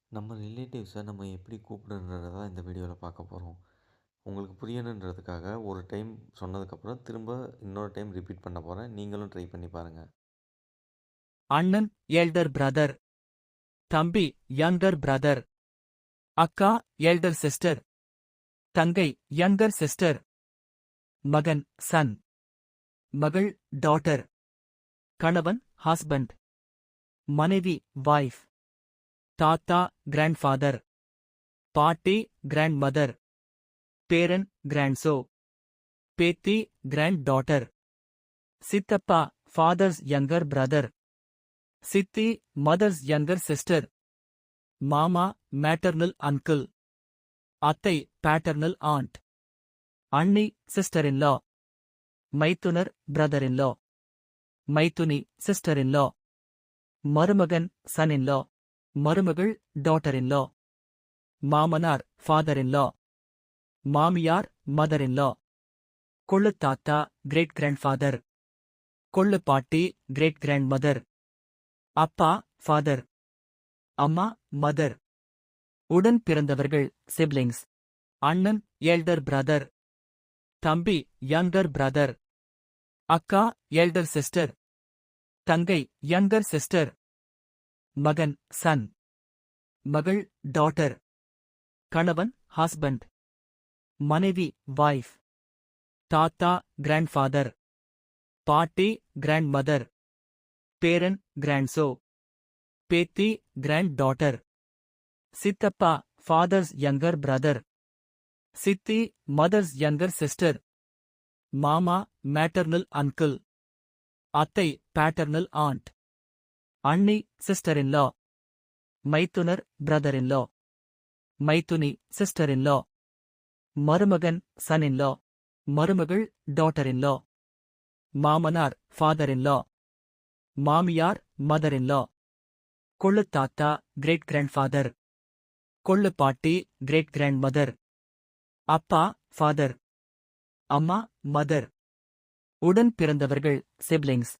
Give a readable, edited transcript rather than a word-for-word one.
நம்ம ரிலேட்டிவ்ஸை நம்ம எப்படி கூப்பிடுன்றத தான் இந்த வீடியோவில் பார்க்க போகிறோம். உங்களுக்கு புரியணுன்றதுக்காக ஒரு டைம் சொன்னதுக்கப்புறம் திரும்ப இன்னொரு டைம் ரிப்பீட் பண்ண போகிறேன். நீங்களும் ட்ரை பண்ணி பாருங்கள். அண்ணன் எல்டர் பிரதர். தம்பி யங்கர் பிரதர். அக்கா எல்டர் சிஸ்டர். தங்கை யங்கர் சிஸ்டர். மகன் சன். மகள் டாட்டர். கணவன் ஹஸ்பண்ட். மனைவி வைஃப். தாத்தா கிராண்ட்ஃபாதர். பாட்டி கிராண்ட்மதர். பேரன் கிராண்ட்சோ. பேத்தி கிராண்ட் டாட்டர். சித்தப்பா ஃபாதர்ஸ் யங்கர் பிரதர். சித்தி மதர்ஸ் யங்கர் சிஸ்டர். மாமா மேட்டர்னல் அங்கிள். அத்தை பேட்டர்னல் ஆண்ட். அண்ணி சிஸ்டர் இன் லா. மைத்துனர் brother in law. மைத்துனி sister in லா. மருமகன் சன் இன் லா. மருமகள் டாட்டர் இன் லா. மாமனார் ஃபாதர் இன் லா. மாமியார் மதர் இன் லா. கொள்ளுத்தாத்தா கிரேட் கிராண்ட்ஃபாதர். கொள்ளு பாட்டி கிரேட் கிராண்ட் மதர். அப்பா ஃபாதர். அம்மா மதர். உடன் பிறந்தவர்கள் சிப்லிங்ஸ். அண்ணன் எல்டர் பிரதர். தம்பி யங்கர் பிரதர். அக்கா எல்டர் சிஸ்டர். தங்கை யங்கர் சிஸ்டர். மகன் சன். மகள் டாட்டர். கணவன் ஹஸ்பண்ட். மனைவி வைஃப். தாத்தா கிராண்ட்ஃபாதர். பாட்டி கிராண்ட்மதர். பேரன் கிராண்ட்சோ. பேத்தி கிராண்ட் டாட்டர். சித்தப்பா ஃபாதர்ஸ் யங்கர் பிரதர். சித்தி மதர்ஸ் யங்கர் சிஸ்டர். மாமா மேட்டர்னல் அங்கிள். அத்தை பேட்டர்னல் ஆண்ட். அண்ணி சிஸ்டர் இன் லா. மைத்துனர் brother in law. மைத்துனி sister in லா. மருமகன் சன் இன் லா. மருமகள் டாட்டர் இன் லா. மாமனார் ஃபாதர் இன் லா. மாமியார் மதர் இன் லா. கொள்ளுத்தாத்தா கிரேட் கிராண்ட்ஃபாதர். கொள்ளு பாட்டி கிரேட் கிராண்ட் மதர். அப்பா ஃபாதர். அம்மா மதர். உடன் பிறந்தவர்கள் சிப்லிங்ஸ்.